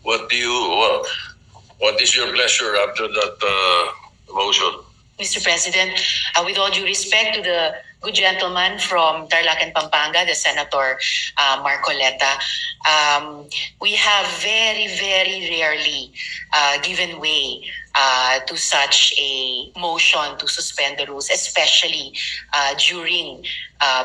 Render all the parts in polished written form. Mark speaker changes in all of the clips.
Speaker 1: What do you what is your pleasure after that motion?
Speaker 2: Mr. President, with all due respect to the good gentleman from Tarlac and Pampanga, the Senator Marcoleta, we have very, very rarely given way to such a motion to suspend the rules, especially during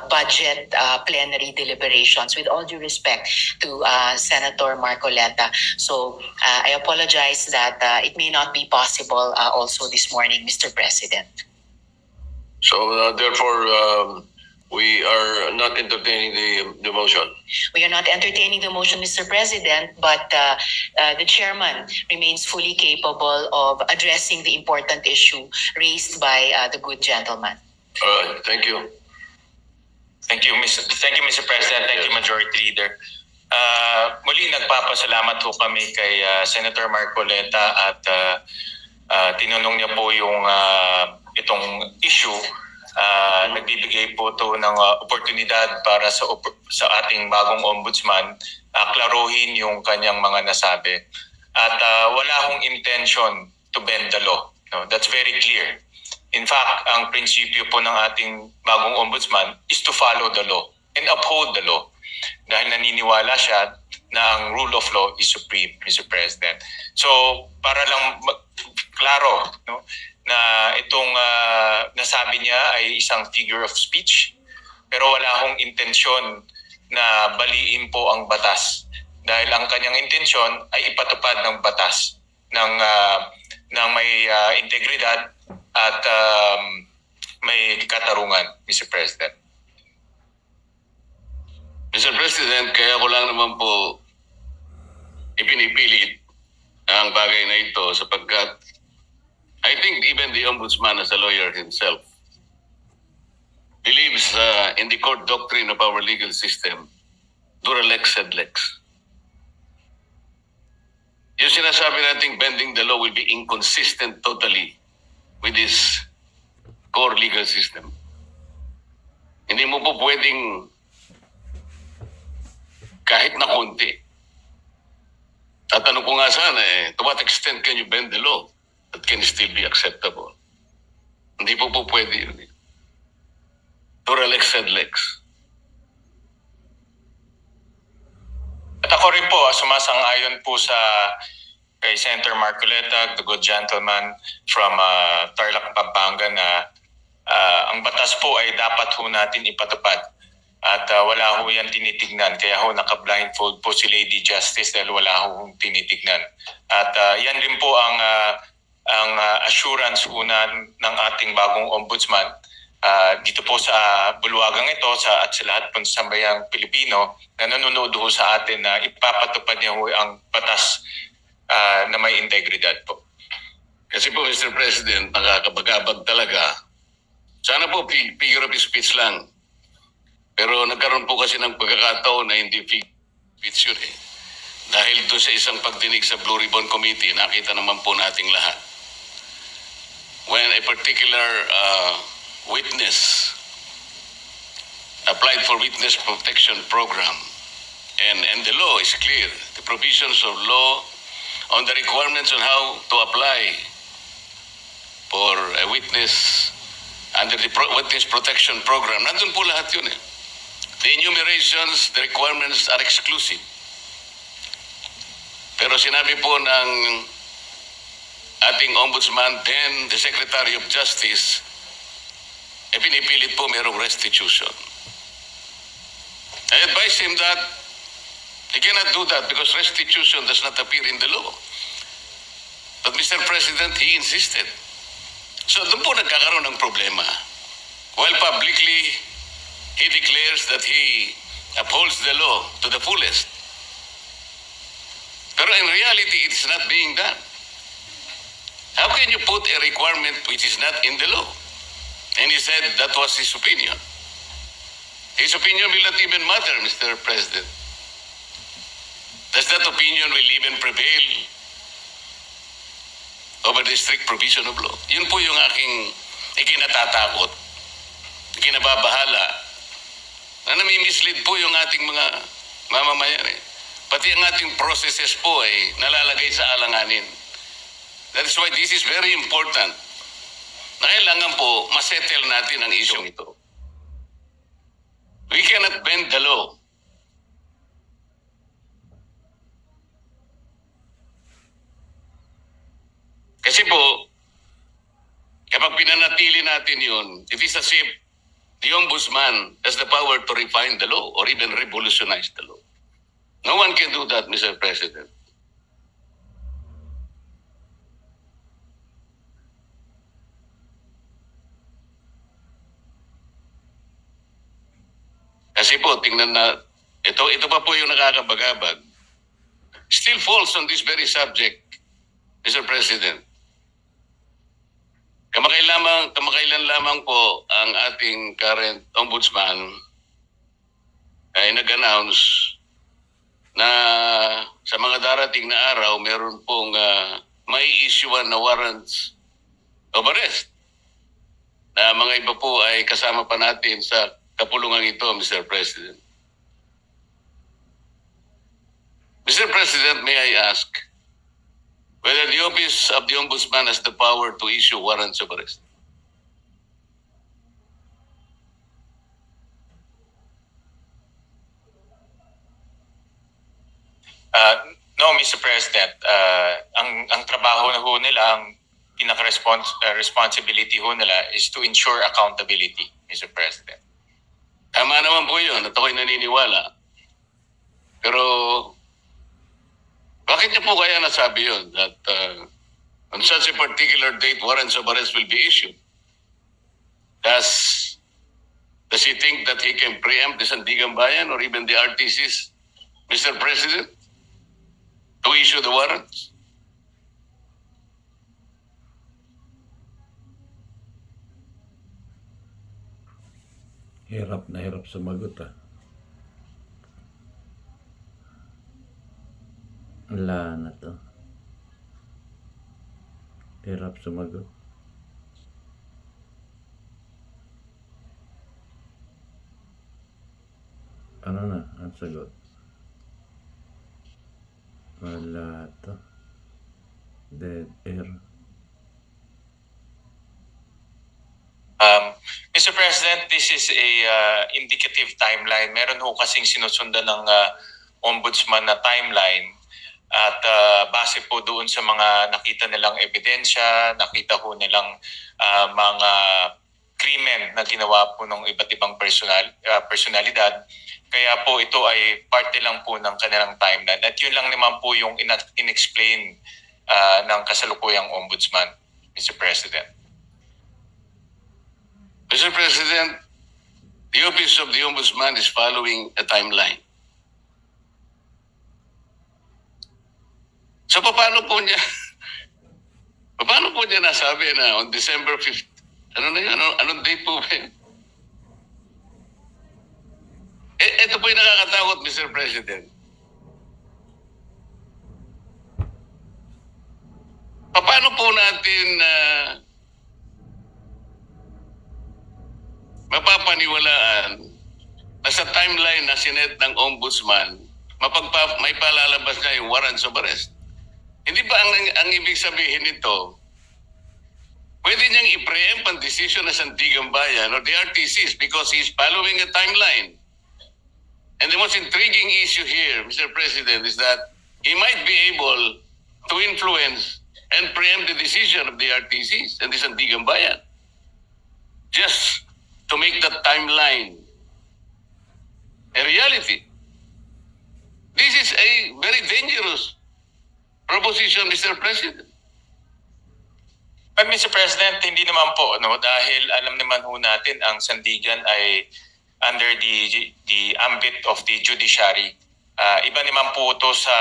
Speaker 2: budget plenary deliberations, with all due respect to Senator Marcoleta. So I apologize that it may not be possible also this morning, Mr. President.
Speaker 1: So therefore, we are not entertaining the motion.
Speaker 2: We are not entertaining the motion, Mr. President, but the chairman remains fully capable of addressing the important issue raised by the good gentleman.
Speaker 1: All right, thank you.
Speaker 3: Thank you, Mr. President. Thank you, Majority Leader. Muli nagpapasalamat po kami kay Senator Marcoleta at tinanong niya po yung itong issue. Nagbibigay po ito ng oportunidad para sa ating bagong ombudsman klaruhin yung kanyang mga nasabi. At wala akong intention to bend the law. No, that's very clear. In fact, ang prinsipyo po ng ating bagong ombudsman is to follow the law and uphold the law. Dahil naniniwala siya na ang rule of law is supreme, Mr. President. So, para lang klaro, no, na itong nasabi niya ay isang figure of speech, pero wala akong intensyon na baliin po ang batas. Dahil ang kanyang intensyon ay ipatupad ng batas ng may integridad at may katarungan, Mr. President.
Speaker 1: Mr. President, kaya ko lang naman po ipinipilit ang bagay na ito sapagkat I think even the ombudsman as a lawyer himself believes in the court doctrine of our legal system, dura lex sed lex. Yung sinasabi nating bending the law will be inconsistent totally with this core legal system. Hindi mo po pwedeng kahit na konti. Tatanong ko nga sana to what extent can you bend the law that can still be acceptable? Hindi po pwede yun. Dura lex sed lex.
Speaker 3: At ako rin po, sumasang-ayon po sa kay Senator Marcoleta, the good gentleman from Tarlac, Pampanga, na ang batas po ay dapat ho natin ipatupad. At wala ho yan tinitignan. Kaya ho naka-blindfold po si Lady Justice dahil wala ho tinitignan. At yan rin po ang assurance una ng ating bagong ombudsman dito po sa bulwagang ito at sa lahat po sa sambayang Pilipino na nanonood ho sa atin na ipapatupad niya ho ang batas na may integridad po.
Speaker 1: Kasi po, Mr. President, nakakabagabag talaga. Sana po figure of speech lang. Pero nagkaroon po kasi ng pagkakataon na hindi speech yun eh. Dahil doon sa isang pagdinig sa Blue Ribbon Committee, nakita naman po nating lahat. When a particular witness applied for witness protection program, and the law is clear, the provisions of law on the requirements on how to apply for a witness under the witness protection program. Nandun po lahat yun eh. The enumerations, the requirements are exclusive. Pero sinabi po ng ating ombudsman, then the Secretary of Justice, pinipilit po merong restitution. I advise him that he cannot do that because restitution does not appear in the law. But Mr. President, he insisted. So doon po nagkakaroon ng problema. While publicly, he declares that he upholds the law to the fullest. Pero in reality, it is not being done. How can you put a requirement which is not in the law? And he said that was his opinion. His opinion will not even matter, Mr. President. Does that opinion will even prevail over the strict provision of law? Yun po yung aking ikinatatakot, ikinababahala, na nami-mislead po yung ating mga mamamayan eh. pati ang ating processes po ay nalalagay sa alanganin. That is why this is very important na kailangan po masettle natin ang issue ito. We cannot bend the law. Kasi po, kapag pinanatili natin yun, it is as if the ombudsman has the power to refine the law or even revolutionize the law. No one can do that, Mr. President. Kasi po, tingnan na, ito pa po yung nakakabagabag. Still falls on this very subject, Mr. President. Kamakailan lamang po ang ating current ombudsman ay nag-announce na sa mga darating na araw meron pong may issuean na warrants of arrest na mga iba po ay kasama pa natin sa kapulungan ito, Mr. President. Mr. President, may I ask whether the Office of the Ombudsman has the power to issue warrants of arrest?
Speaker 3: No, Mr. President. Ang trabaho na ho nila, ang responsibility ho nila is to ensure accountability, Mr. President.
Speaker 1: Tama naman po yun at ako'y naniniwala. Pero bakit niyo po kaya nasabi yun that on such a particular date warrants of arrest will be issued? Does he think that he can preempt the Sandigan Bayan or even the RTCs, Mr. President, to issue the warrants?
Speaker 4: Hirap na hirap sumagot Wala na to. Hirap sumagot. Ano na ang sagot? Wala to. Dead air.
Speaker 3: Mr. President, this is a indicative timeline. Meron ho kasing sinusundan ng ombudsman na timeline at base po doon sa mga nakita nilang ebidensya, nakita ho nilang mga krimen na ginawa po ng iba't ibang personalidad. Kaya po ito ay parte lang po ng kanilang timeline. At yun lang naman po yung in-explain ng kasalukuyang ombudsman, Mr. President.
Speaker 1: Mr. President, the Office of the Ombudsman is following a timeline. So paano po niya nasabi na on December 5th, anong date po ba yun? Ito po yung nakakatakot, Mr. President. Paano po natin mapapaniwalaan na sa timeline na sinet ng ombudsman, may palalabas na yung warrants of arrest? Hindi ba ang ibig sabihin nito, pwede niyang i-preempt ang decision ng Sandigan Bayan or the RTCs because he is following a timeline. And the most intriguing issue here, Mr. President, is that he might be able to influence and preempt the decision of the RTCs and the Sandigan Bayan just to make that timeline a reality. This is a very dangerous proposition, Mr. President.
Speaker 3: But Mr. President, hindi naman po, dahil alam naman ho natin ang Sandigan ay under the ambit of the judiciary. Iba naman po ito sa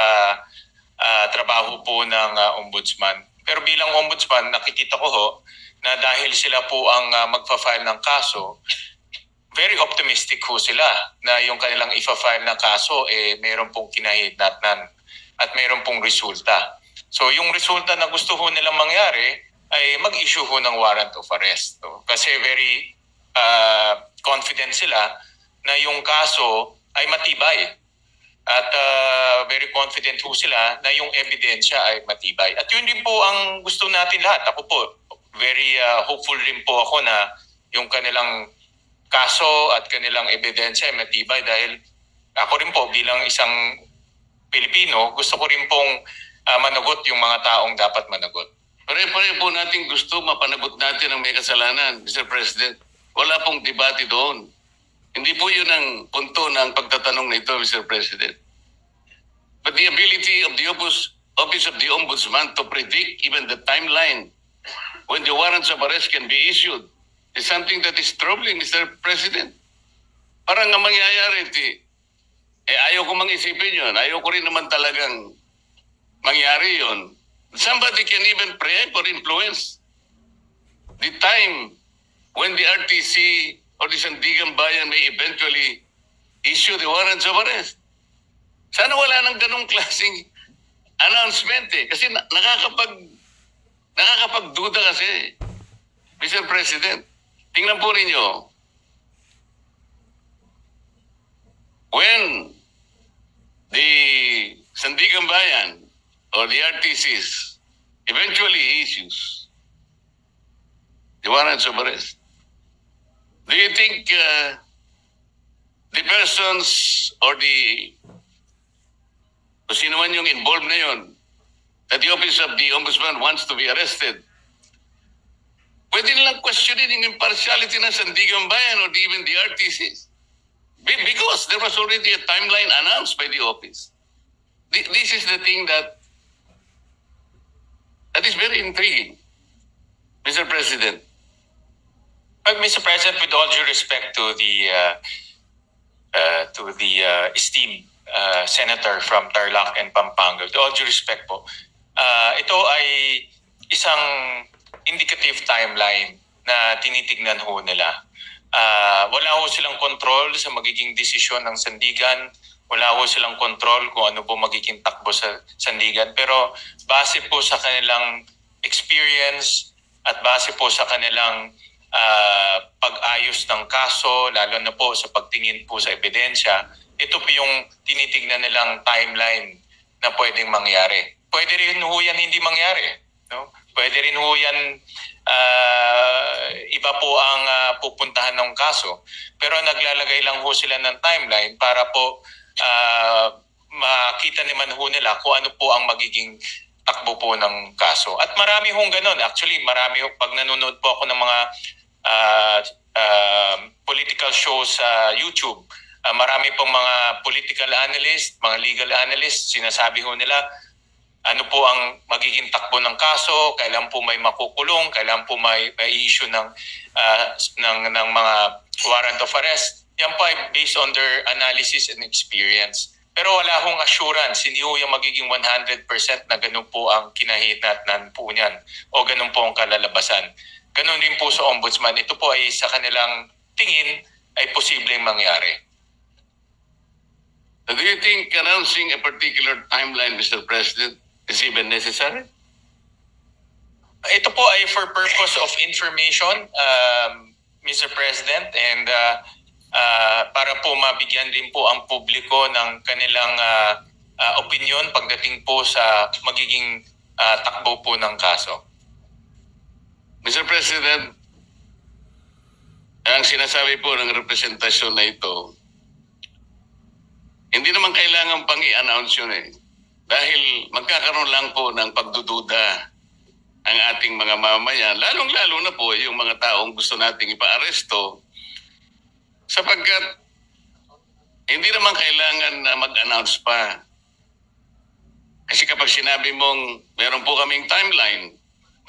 Speaker 3: trabaho po ng ombudsman. Pero bilang ombudsman, nakikita ko ho na dahil sila po ang magfa-file ng kaso, very optimistic ho sila na yung kanilang ifa-file na kaso mayroon pong kinahihitnatnan at mayroon pong resulta. So yung resulta na gusto ho nilang mangyari ay mag-issue ho ng warrant of arrest. Kasi very confident sila na yung kaso ay matibay At very confident ho sila na yung ebidensya ay matibay. At yun din po ang gusto natin lahat. Ako po, very hopeful rin po ako na yung kanilang kaso at kanilang ebidensya ay matibay dahil ako rin po bilang isang Pilipino, gusto ko rin pong managot yung mga taong dapat managot.
Speaker 1: Pare-pare po natin gusto mapanagot natin ang may kasalanan, Mr. President. Wala pong debate doon. Hindi po yun ang punto ng pagtatanong na ito, Mr. President. But the ability of the Office of the Ombudsman to predict even the timeline when the warrants of arrest can be issued is something that is troubling, Mr. President. Parang ang mangyayari, ayaw ko mang-isipin yun. Ayaw ko rin naman talagang mangyari yun. Somebody can even preempt or influence the time when the RTC or the Sandigan Bayan may eventually issue the warrants of arrest. Sana wala nang ganong klaseng announcement Kasi nakakapagduda kasi, Mr. President. Tingnan po ninyo. When the Sandigan Bayan or the RTCs eventually issues the warrants of arrest, do you think the persons or kung sino man yung involved na yun, that the Office of the Ombudsman wants to be arrested, pwede nilang questionin yung impartiality ng Sandigan Bayan or even the RTCs? Because there was already a timeline announced by the office. This is the thing that is very intriguing, Mr. President.
Speaker 3: But Mr. President, with all due respect to the esteemed senator from Tarlac and Pampanga, with all due respect po, ito ay isang indicative timeline na tinitignan ho nila. Wala ho silang control sa magiging desisyon ng Sandigan. Wala ho silang control kung ano po magiging takbo sa Sandigan. Pero base po sa kanilang experience at base po sa kanilang pag-ayos ng kaso, lalo na po sa pagtingin po sa ebidensya, ito po yung tinitignan nilang timeline na pwedeng mangyari. Pwede rin ho yan hindi mangyari. No? Pwede rin ho yan iba po ang pupuntahan ng kaso. Pero naglalagay lang ho sila ng timeline para po makita naman ho nila kung ano po ang magiging takbo po ng kaso. At marami hong ganun. Actually, marami ho, pag nanonood po ako ng mga political shows sa YouTube, marami pong mga political analyst, mga legal analyst, sinasabi ho nila ano po ang magiging takbo ng kaso, kailan po may makukulong, kailan po may issue ng mga warrant of arrest. Yan po ay based on their analysis and experience. Pero wala hong assurance, hindi ho yung magiging 100% na ganun po ang kinahinatnan po niyan o ganun po ang kalalabasan. Ganun din po sa Ombudsman. Ito po ay sa kanilang tingin ay posibleng mangyari.
Speaker 1: Do you think announcing a particular timeline, Mr. President, is even necessary?
Speaker 3: Ito po ay for purpose of information, Mr. President, and para po mabigyan din po ang publiko ng kanilang opinion pagdating po sa magiging takbo po ng kaso.
Speaker 1: Mr. President, ang sinasabi po ng representasyon na ito, hindi naman kailangan pang i-announce yun Dahil magkakaroon lang po ng pagdududa ang ating mga mamamayan, lalong-lalo na po yung mga taong gusto nating ipa-aresto, sapagkat hindi naman kailangan na mag-announce pa. Kasi kapag sinabi mong meron po kaming timeline,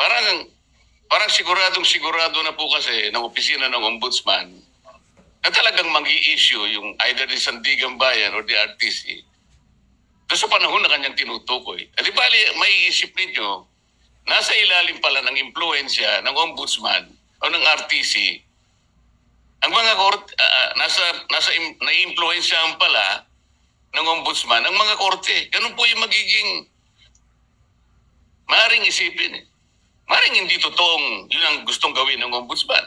Speaker 1: parang siguradong-sigurado na po kasi ng opisina ng Ombudsman na talagang mag-i-issue yung either the Sandigan Bayan or the RTC doon sa panahon na kanyang tinutukoy. At di bali, maiisip ninyo, nasa ilalim pala ng impluensya ng Ombudsman o ng RTC, ang mga korte, naiimpluensyahan pala ng Ombudsman ang mga korte. Ganun po yung magiging maaaring isipin. Maaaring hindi totoong yun ang gustong gawin ng Ombudsman.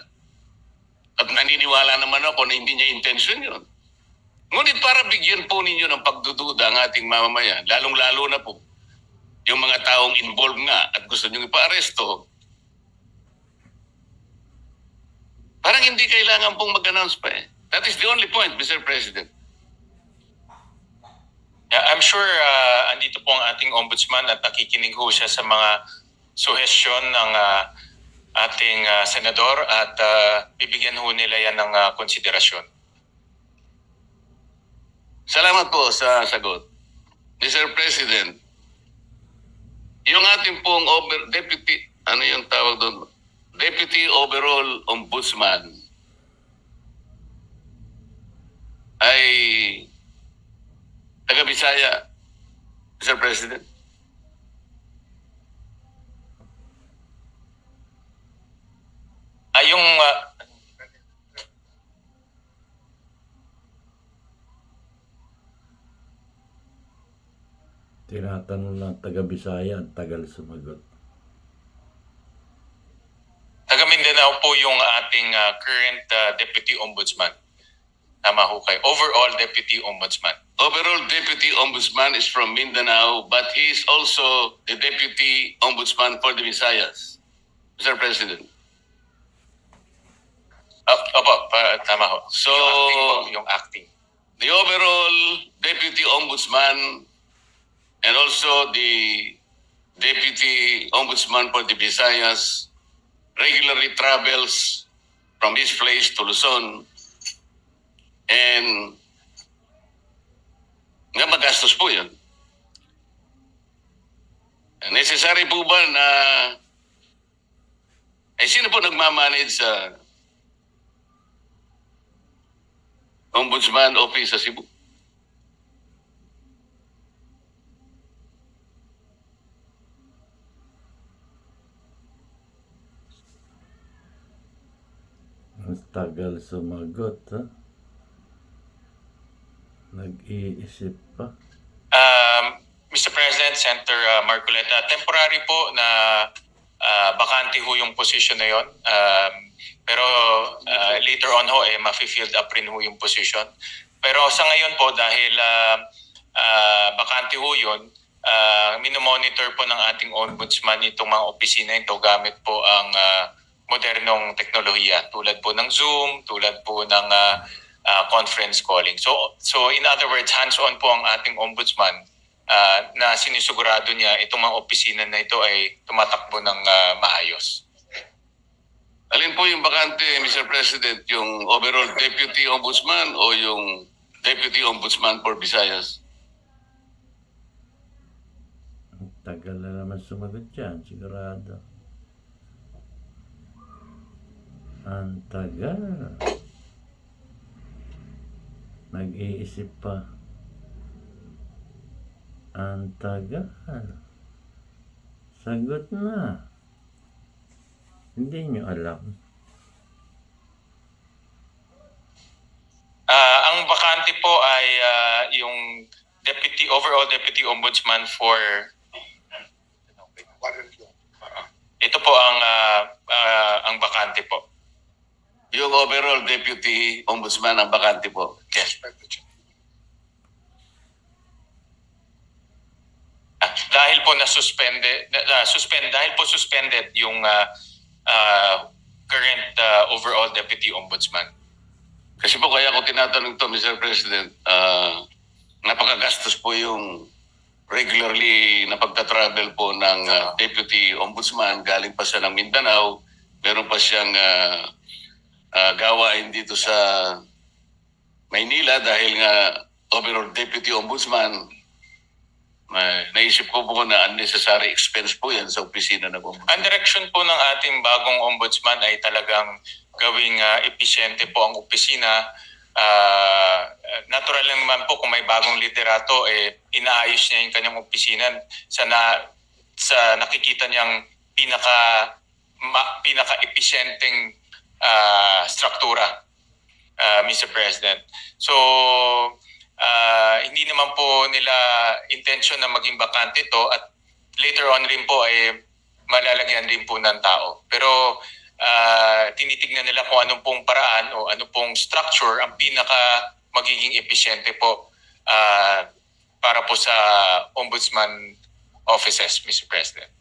Speaker 1: At naniniwala naman ako na hindi niya intention yun. Ngunit para bigyan po ninyo ng pagdududa ang ating mamamayan, lalong-lalo na po yung mga taong involved nga at gusto nyo ipa-aresto, parang hindi kailangan pong mag-announce pa eh. That is the only point, Mr. President.
Speaker 3: Yeah, I'm sure andito po ang ating ombudsman at nakikinig ho siya sa mga suhestyon ng ating senador at bibigyan ho nila yan ng konsiderasyon.
Speaker 1: Salamat po sa sagot. Mr. President, yung ating pong deputy, ano yung tawag doon? Deputy Overall Ombudsman ay taga-Bisaya, Mr. President.
Speaker 3: Yung
Speaker 4: Tinatanong lang taga-Bisaya, ang tagal sumagot.
Speaker 3: taga Mindanao po yung ating current Deputy Ombudsman. Tama ho kayo. Overall Deputy Ombudsman.
Speaker 1: Overall Deputy Ombudsman is from Mindanao, but he is also the Deputy Ombudsman for the Visayas, Mr. President.
Speaker 3: Opo, tama ho.
Speaker 1: So,
Speaker 3: Yung acting.
Speaker 1: the overall Deputy Ombudsman and also the Deputy Ombudsman for the Visayas regularly travels from his place to Luzon, and nga magastos po yun. Necessary po ba na sino po nagmamanage sa Ombudsman Office sa Cebu?
Speaker 4: Ang tagal sumagot, ha? Nag-iisip pa.
Speaker 3: Mr. President, Senator Marcoleta, temporary po na bakante ho yung position na yon. Pero later on ho, ma-filled up rin ho yung position. Pero sa ngayon po, dahil bakante ho yun, minomonitor po ng ating ombudsman itong mga opisina ito gamit po ang modernong teknolohiya tulad po ng Zoom, tulad po ng conference calling. So in other words, hands-on po ang ating ombudsman na sinisugurado niya itong mga opisina na ito ay tumatakbo ng maayos.
Speaker 1: Alin po yung bakante, Mr. President? Yung overall Deputy Ombudsman o yung Deputy Ombudsman for Visayas?
Speaker 4: Ang tagal na naman sumagot dyan, sigurado. Ang tagal. Nag-iisip pa. Ang tagal. Sagot na. Hindi nyo alam.
Speaker 3: Ang bakante po ay yung overall Deputy Ombudsman for ito po ang bakante po.
Speaker 1: Yung overall Deputy Ombudsman ang bakante po.
Speaker 3: Yes. Dahil po suspended yung current overall Deputy Ombudsman.
Speaker 1: Kasi po kaya ako tinatanong to, Mr. President, napakagastos po yung regularly na pagta-travel po ng Deputy Ombudsman. Galing pa siya ng Mindanao. Meron pa siyang gawain dito sa Maynila dahil nga overall Deputy Ombudsman. Naisip ko po na unnecessary expense po yan sa opisina ng Ombudsman.
Speaker 3: Ang direksyon po ng ating bagong ombudsman ay talagang gawing episyente po ang opisina. Natural lang naman po kung may bagong liderato, inaayos niya yung kanyang opisina sa nakikita niyang pinaka-episyenteng struktura, Mr. President. So, hindi naman po nila intention na maging bakante to at later on rin po ay malalagyan rin po ng tao. Pero tinitignan nila kung anong pong paraan o anong pong structure ang pinaka magiging episyente po para po sa ombudsman offices, Mr. President?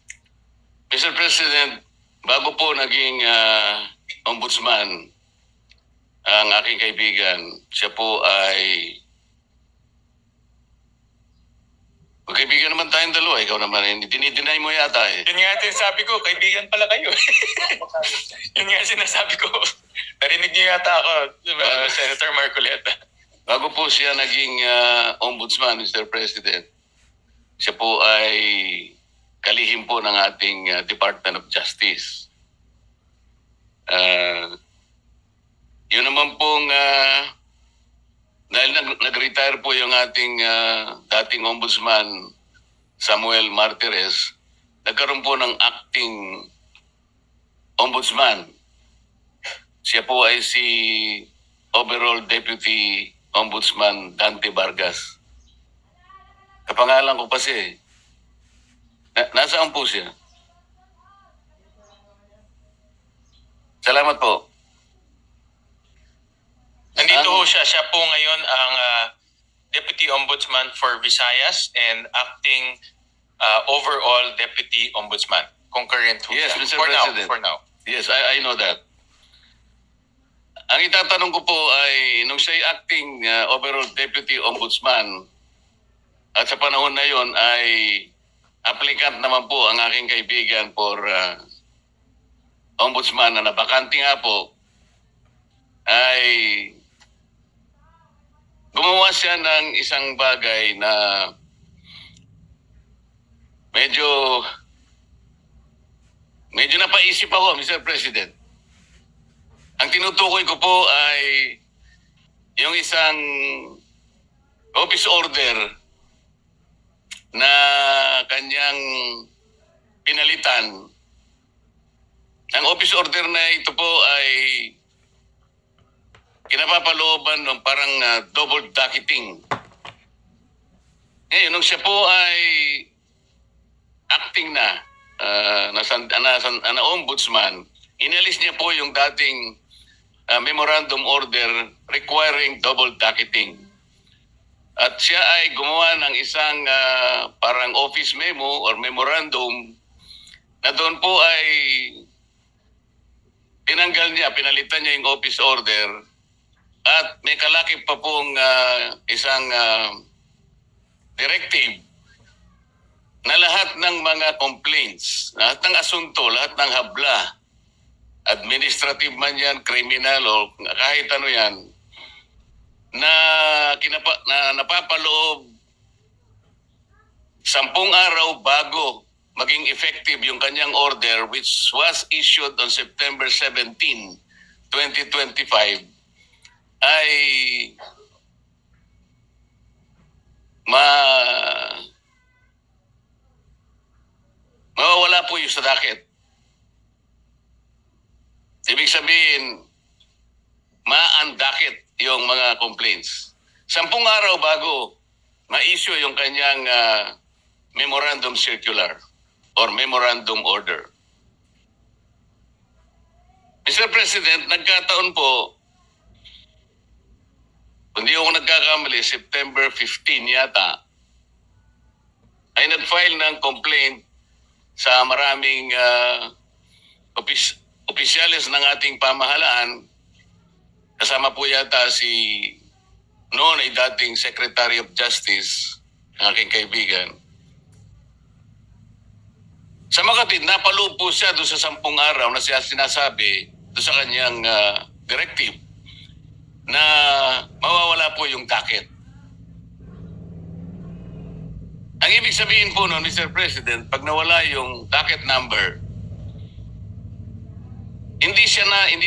Speaker 1: Mr. President, bago po naging ombudsman ang aking kaibigan, siya po ay magkaibigan naman tayong dalawa. Ikaw naman, dinideny mo yata eh.
Speaker 3: Yun nga sinasabi ko, kaibigan pala kayo. Yun nga sinasabi ko. Narinig niyo yata ako, Senator Marcoleta.
Speaker 1: Bago po siya naging ombudsman, Mr. President, siya po ay kalihim po ng ating Department of Justice. Yun naman pong, dahil nag-retire po yung ating dating ombudsman, Samuel Martires, nagkaroon po ng acting ombudsman. Siya po ay si Overall Deputy Ombudsman Dante Vargas. Kapangalan ko pa siya eh. Nasaan po siya? Salamat po.
Speaker 3: Nandito ho siya. Siya po ngayon ang Deputy Ombudsman for Visayas and acting overall Deputy Ombudsman. Concurrent ho
Speaker 1: Yes,
Speaker 3: siya.
Speaker 1: Mr.
Speaker 3: For
Speaker 1: President.
Speaker 3: now, for now.
Speaker 1: Yes, I know that. Ang itatanong ko po ay, nung siya'y acting overall deputy ombudsman, at sa panahon na yon ay applicant naman po ang aking kaibigan for ombudsman na nabakante nga po, ay gumawa siya ng isang bagay na medyo napaisip ako, Mr. President. Ang tinutukoy ko po ay yung isang office order na kanyang pinalitan. Ang office order na ito po ay kinapapalooban ng parang double docketing. Ngayon, nung siya po ay acting na ombudsman, inalis niya po yung dating memorandum order requiring double docketing. At siya ay gumawa ng isang parang office memo or memorandum na doon po ay pinalitan niya yung office order at may kalakip pa pong isang directive na lahat ng mga complaints, lahat ng asunto, lahat ng habla, administrative man yan, criminal o kahit ano yan, na napapaloob 10 araw bago maging effective yung kanyang order which was issued on September 17, 2025 ay mawawala po yung sa docket. Ibig sabihin, ma-undocket yung mga complaints. 10 araw bago ma-issue yung kanyang memorandum circular or memorandum order. Mr. President, nagkataon po, hindi ako nagkakamali, September 15 yata, ay nag-file ng complaint sa maraming opisyalis ng ating pamahalaan. Kasama po yata si noon ay dating Secretary of Justice, ang aking kaibigan. Sa Makati, napaloob po siya doon sa 10 araw na siya sinasabi doon sa kanyang directive na mawawala po yung docket. Ang ibig sabihin po noon, Mr. President, pag nawala yung docket number, hindi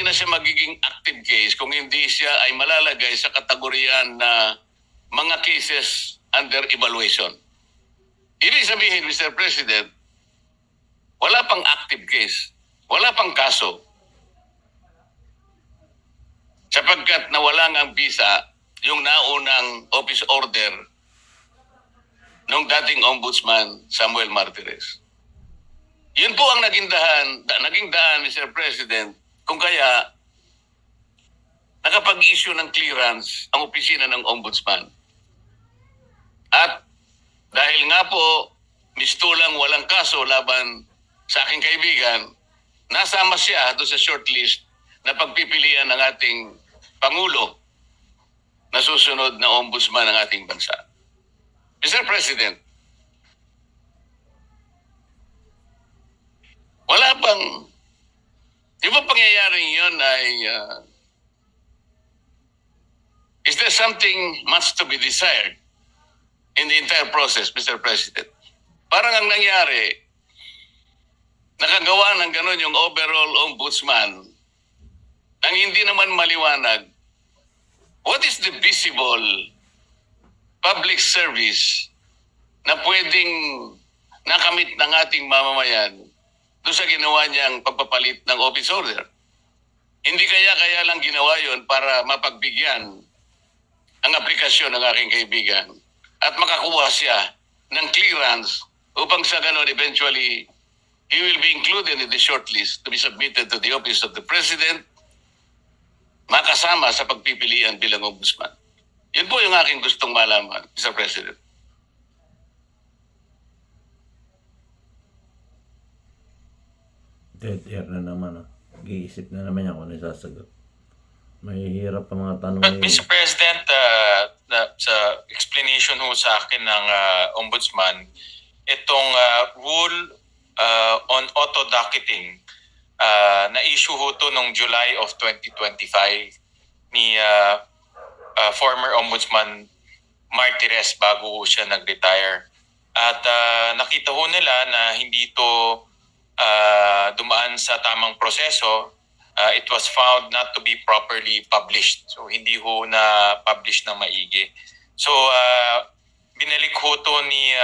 Speaker 1: na siya magiging active case kung hindi siya ay malalagay sa kategoryan na mga cases under evaluation. Ibig sabihin, Mr. President, wala pang active case, wala pang kaso. Sapagkat nawala ng visa yung naunang office order nung dating ombudsman Samuel Martires. Yun po ang naging daan, Mr. President, kung kaya nakapag-issue ng clearance ang opisina ng ombudsman. At dahil nga po, mistulang walang kaso laban sa aking kaibigan, nasama siya doon sa shortlist na pagpipilian ng ating Pangulo na susunod na ombudsman ng ating bansa. Mr. President, wala bang, di ba pangyayaring yun ay, is there something much to be desired in the entire process, Mr. President? Parang ang nangyari, nakagawa ng gano'n yung overall ombudsman nang hindi naman maliwanag what is the visible public service na pwedeng nakamit ng ating mamamayan doon sa ginawa niyang pagpapalit ng office order. Hindi kaya lang ginawa yon para mapagbigyan ang aplikasyon ng aking kaibigan at makakuha siya ng clearance upang sa ganon eventually he will be included in the shortlist to be submitted to the office of the President, makasama sa pagpipilian bilang ombudsman. Yun po yung aking gustong malaman, Mr. President.
Speaker 4: Dead air na naman. Nag-iisip na naman yan kung ano sasagot. Mahihirap ang mga tanong
Speaker 3: But Mr. President, sa explanation ho sa akin ng Ombudsman, itong rule on auto-docketing, na-issue ho to noong July of 2025 ni former Ombudsman Martires bago ho siya nag-retire. At nakita ho nila na hindi ito dumaan sa tamang proseso. It was found not to be properly published. So hindi ho na publish ng maigi. So binalik ho to ni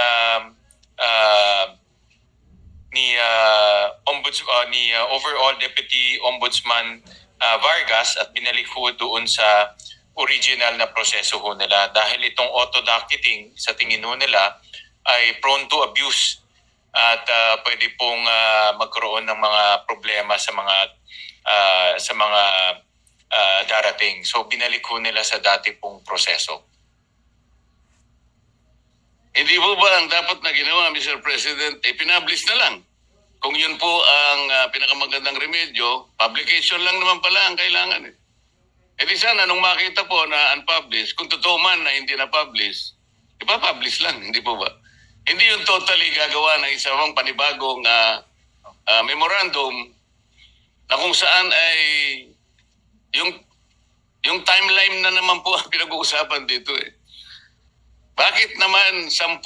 Speaker 3: overall Deputy Ombudsman Vargas at binalik ho doon sa original na proseso ho nila dahil itong auto-docketing sa tingin ho nila ay prone to abuse at pwede pong magkaroon ng mga problema sa mga darating. So binalik ho nila sa dati pong proseso.
Speaker 1: Hindi po ba ang dapat na ginawa, Mr. President, pinablish na lang? Kung yun po ang pinakamagandang remedyo, publication lang naman pala ang kailangan. Di sana nung makita po na unpublished, kung totoo man na hindi na-publish, ipapublish lang, hindi po ba? Hindi yung totally gagawa ng isa pang panibagong memorandum na kung saan ay yung timeline na naman po ang pinag-uusapan dito eh. Bakit naman 10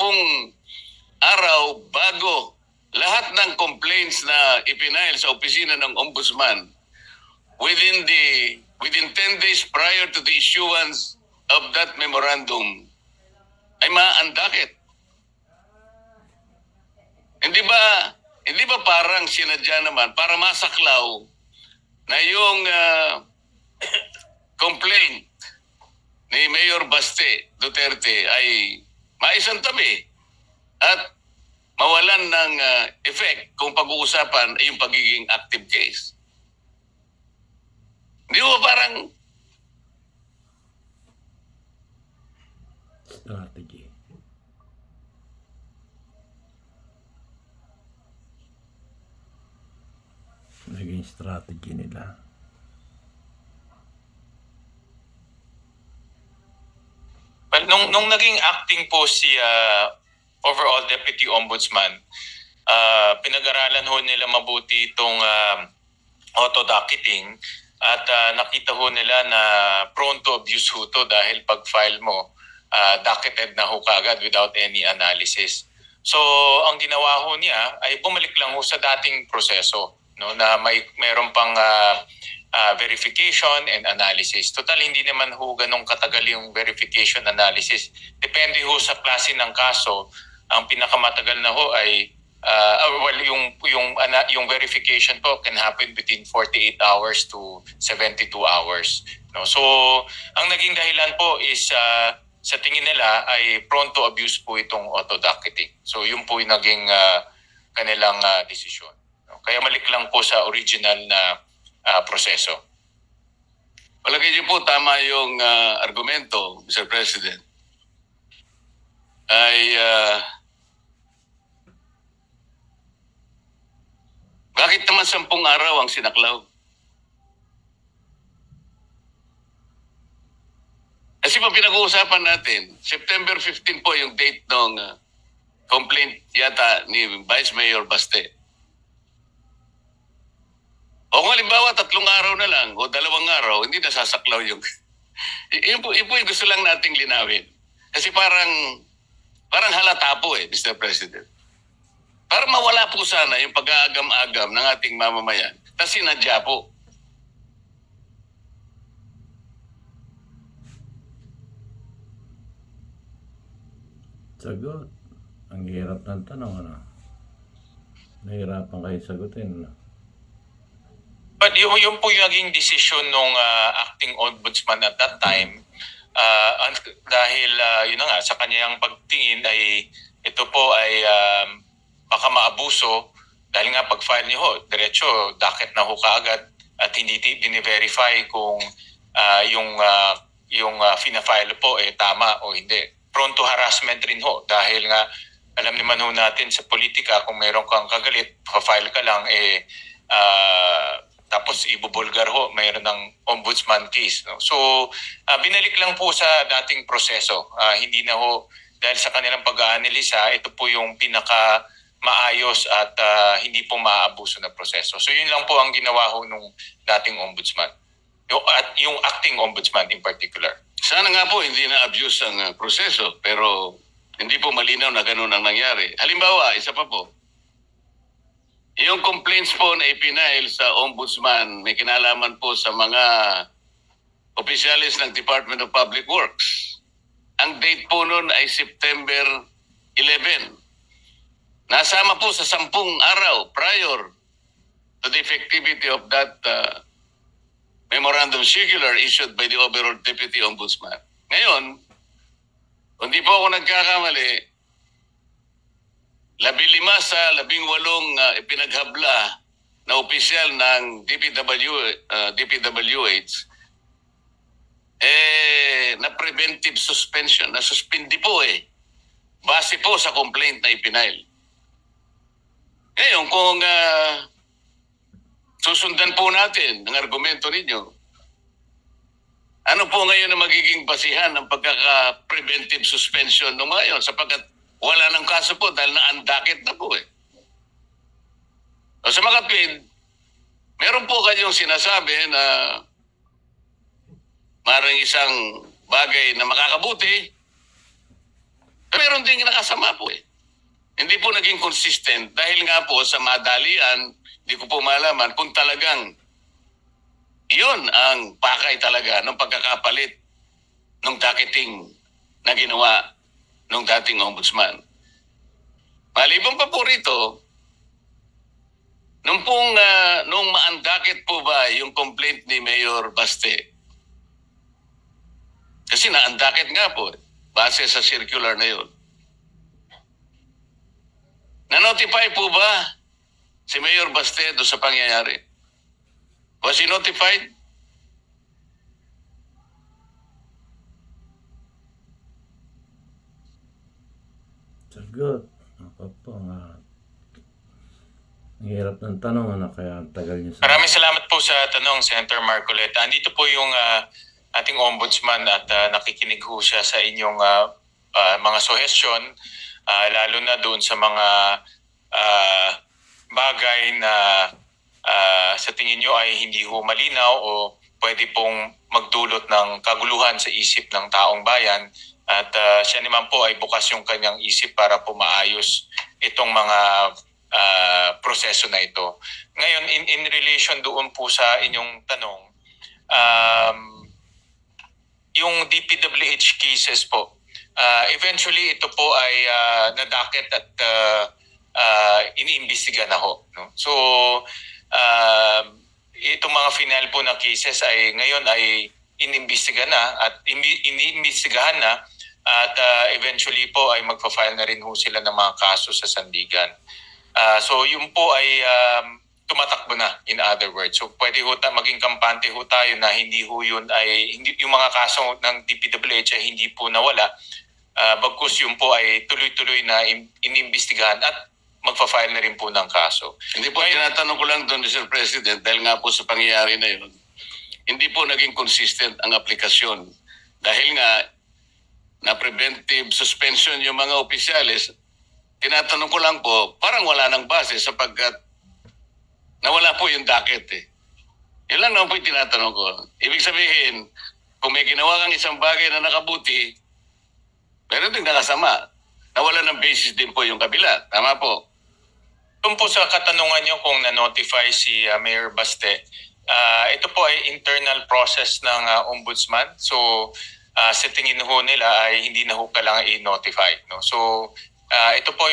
Speaker 1: araw bago lahat ng complaints na ipinail sa opisina ng ombudsman within 10 days prior to the issuance of that memorandum ay ma-undocketed? Hindi ba parang sinadya naman para masaklaw na yung complaint ni Mayor Baste Duterte ay maisantabi at mawalan ng effect kung pag-uusapan ay yung pagiging active case. Di ba parang
Speaker 4: strategy. Naging strategy nila.
Speaker 3: Well, nung naging acting po si overall Deputy Ombudsman, pinag-aralan ho nila mabuti itong auto-docketing at nakita ho nila na prone to abuse ho to dahil pag-file mo, docketed na ho kagad without any analysis. So, ang ginawa ho niya ay bumalik lang ho sa dating proseso, no, na meron pang verification and analysis. Total, hindi naman ho ganong katagal yung verification analysis. Depende ho sa klase ng kaso. Ang pinakamatagal na ho ay yung verification po can happen between 48 hours to 72 hours. No? So, ang naging dahilan po is sa tingin nila ay prone to abuse po itong auto-docketing. So, yun po yung naging kanilang desisyon. No? Kaya malik lang po sa original na proseso.
Speaker 1: palagay niyo po tama yung argumento, Mr. President, ay bakit naman 10 araw ang sinaklaw? Kasi po pinag-uusapan natin, September 15 po yung date ng complaint yata ni Vice Mayor Baste. O kung halimbawa 3 araw na lang o 2 araw, hindi nasasaklaw yung... yun po yung gusto lang nating linawin. Kasi parang halata po Mr. President. Para mawala po sana yung pag-aagam-agam ng ating mamamayan. Kasi sinadya po.
Speaker 4: Sagot. Ang hirap ng tanong, ano? Nahirapan kayo sagutin, ano?
Speaker 3: But yung po yung naging desisyon nung acting ombudsman at that time, dahil yun na nga, sa kanyang pagtingin ay ito po ay baka maabuso dahil nga pag-file niyo ho, diretso, docket na ho kaagad at hindi bine-verify kung yung fina-file po tama o hindi. Prone to harassment rin ho dahil nga alam naman ho natin sa politika kung meron kang kagalit, pa-file ka lang tapos ibubulgar ho, mayroon ng ombudsman case. No? So, binalik lang po sa dating proseso. Hindi na ho, dahil sa kanilang pag-aanalisa, ito po yung pinaka maayos at hindi po maaabuso na proseso. So, yun lang po ang ginawa ho nung dating ombudsman. At yung acting ombudsman in particular.
Speaker 1: Sana nga po hindi na-abuse ang proseso, pero hindi po malinaw na ganun ang nangyari. Halimbawa, isa pa po, yung complaints po na ipinail sa ombudsman may kinalaman po sa mga opisyalis ng Department of Public Works. Ang date po nun ay September 11. Nasama po sa 10 araw prior to the effectivity of that memorandum circular issued by the overall Deputy Ombudsman. Ngayon, kung di po ako nagkakamali, 15 sa 18 ipinaghabla na opisyal ng DPWH na preventive suspension, na suspindi po base po sa complaint na ipinail. Ngayon, kung susundan po natin ang argumento ninyo, ano po ngayon ang magiging basihan ng pagkaka-preventive suspension ng ngayon sapagkat wala ng kaso po dahil na-undakit na po O sa mga kapatid, meron po kayong sinasabi na maring isang bagay na makakabuti, meron din nakasama po Hindi po naging consistent dahil nga po sa madalian, hindi ko po malaman kung talagang iyon ang pakay talaga ng pagkakapalit ng docketing na ginawa ng dating ombudsman. Maliban pa po rito, nung ma-undocket po ba yung complaint ni Mayor Baste? Kasi na-undocket nga po, base sa circular na yun. Na-notify po ba si Mayor Baste doon sa pangyayari? Was he notified?
Speaker 4: Sagot. Ako po nga. Ang hirap ng tanong, ano, kaya ang tagal niyo sa...
Speaker 3: Maraming salamat po sa tanong, Senator Marcoleta. Andito po yung ating ombudsman at nakikinig ho siya sa inyong mga suggestion, lalo na doon sa mga bagay na sa tingin nyo ay hindi ho malinaw o pwede pong magdulot ng kaguluhan sa isip ng taong bayan. At siya naman po ay bukas yung kanyang isip para po maayos itong mga proseso na ito. Ngayon, in relation doon po sa inyong tanong, yung DPWH cases po, eventually ito po ay nadakit at iniimbestiga na ho. No? So, itong mga final po na cases ay ngayon ay inimbestiga na at iniimbestigahan na at eventually po ay magpa-file na rin ho sila ng mga kaso sa sandigan. So yun po ay tumatakbo na, in other words. So pwede ho maging kampante ho tayo na hindi ho yun ay, hindi, yung mga kaso ng DPWH ay hindi po nawala. Bagkus yun po ay tuloy-tuloy na inimbestigahan at magfa-file na rin po ng kaso.
Speaker 1: Hindi po, tinatanong ko lang doon, Mr. President, dahil nga po sa pangyayari na yun, hindi po naging consistent ang aplikasyon. Dahil nga, na preventive suspension yung mga opisyalis, tinatanong ko lang po, parang wala nang base sapagkat nawala po yung docket eh. Yun lang naman po yung tinatanong ko. Ibig sabihin, kung may ginawa kang isang bagay na nakabuti, meron din nakasama. Nawala ng basis din po yung kabila. Tama po.
Speaker 3: Kung po sa katanungan nyo kung na-notify si Mayor Baste, ito po ay internal process ng ombudsman. So, sa tingin ho nila ay hindi na ho kailangan i-notify. No? So, ito po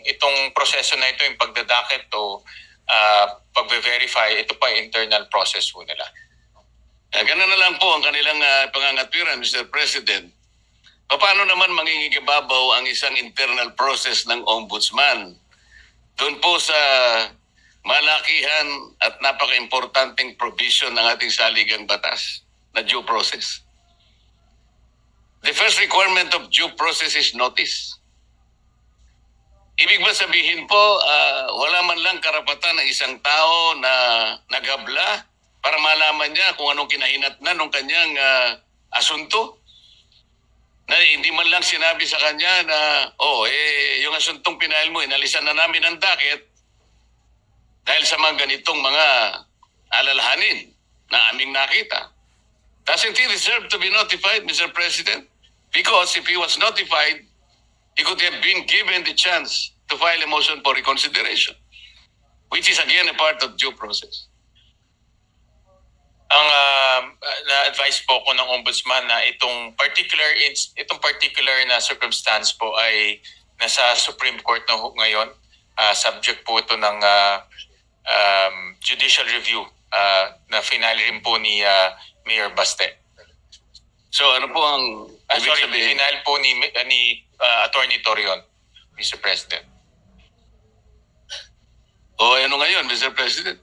Speaker 3: itong proseso na ito, yung pagdadakit o pag-verify, ito pa internal process po nila.
Speaker 1: Ganun na lang po ang kanilang pangangatwiran, Mr. President. Paano naman mangingigibabaw ang isang internal process ng ombudsman? Doon po sa malakihan at napaka-importanting provision ng ating saligang batas na due process. The first requirement of due process is notice. Ibig ba sabihin po, wala man lang karapatan ng isang tao na naghabla para malaman niya kung anong kinahinatnan ng kanyang asunto? Na hindi man lang sinabi sa kanya na, yung asuntong pinail mo, inalisan na namin ang docket dahil sa mga ganitong mga alalahanin na aming nakita. Doesn't he deserve to be notified, Mr. President? Because if he was notified, he could have been given the chance to file a motion for reconsideration, which is again a part of due process.
Speaker 3: Ang na-advise po ko ng ombudsman na itong particular na circumstance po ay nasa Supreme Court na ngayon. Subject po ito ng judicial review na finale rin po ni Mayor Baste.
Speaker 1: So ano po ang ibig sabihin?
Speaker 3: Finale po ni Attorney Torion, Mr. President.
Speaker 1: Ano ngayon, Mr. President?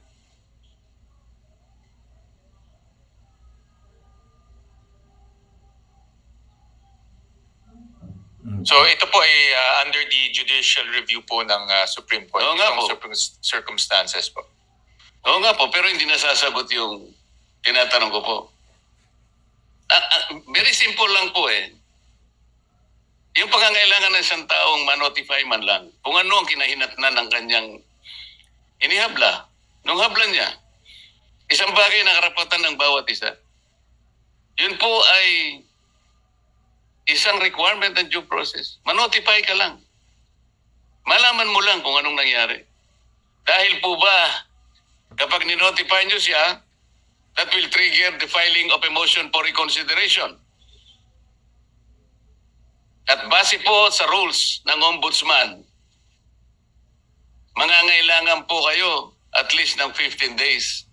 Speaker 3: So ito po ay under the judicial review po ng Supreme Court.
Speaker 1: Oo nga po.
Speaker 3: Circumstances po.
Speaker 1: Oo nga po, pero hindi nasasagot yung tinatanong ko po. Very simple lang po eh. Yung pangangailangan ng isang taong ma-notify man lang kung ano ang kinahinatnan ng kanyang inihabla. Nung habla niya, isang bagay na karapatan ng bawat isa. Yun po ay isang requirement ng due process. Ma-notify ka lang. Malaman mo lang kung anong nangyari. Dahil po ba, kapag ni-notify nyo siya, that will trigger the filing of a motion for reconsideration. At base po sa rules ng ombudsman, mangangailangan po kayo at least ng 15 days.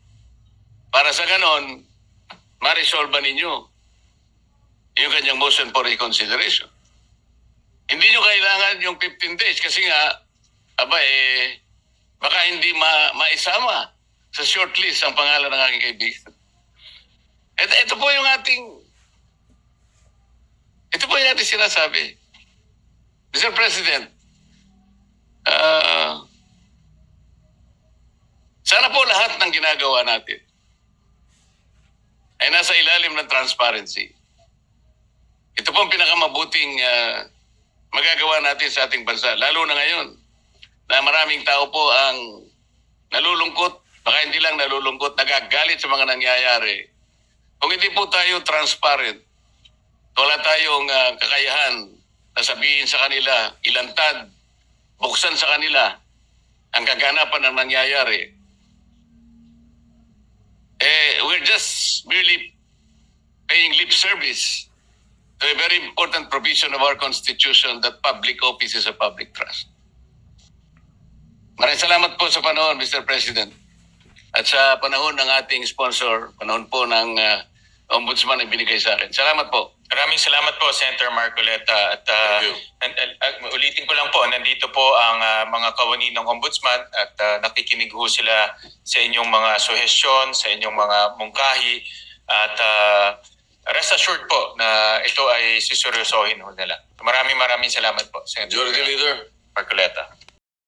Speaker 1: Para sa ganon, ma-resolve ninyo yung kanyang motion for reconsideration. Hindi nyo kailangan yung 15 days kasi nga, baka hindi maisama sa shortlist ang pangalan ng aking kaibigan. Ito po yung ating sinasabi. Mr. President, sana po lahat ng ginagawa natin ay nasa ilalim ng transparency. Ito po ang pinakamabuting magagawa natin sa ating bansa, lalo na ngayon na maraming tao po ang nalulungkot, baka hindi lang nalulungkot, nagagalit sa mga nangyayari. Kung hindi po tayo transparent, wala tayong kakayahan na sabihin sa kanila, ilantad, buksan sa kanila ang kaganapan ng nangyayari. We're just merely paying lip service to a very important provision of our Constitution that public office is a public trust. Maraming salamat po sa panahon, Mr. President. At sa panahon ng ating sponsor, panahon po ng Ombudsman na binigay sa akin. Salamat po.
Speaker 3: Maraming salamat po, Senator Marcoleta. At
Speaker 1: Thank you.
Speaker 3: ulitin ko lang po, nandito po ang mga kawani ng Ombudsman at nakikinig ho sila sa inyong mga suhestyon, sa inyong mga mungkahi. At rest assured po na ito ay siseryosohin ho nila. Maraming salamat po, Senator
Speaker 1: Majority Leader.
Speaker 3: Marcoleta.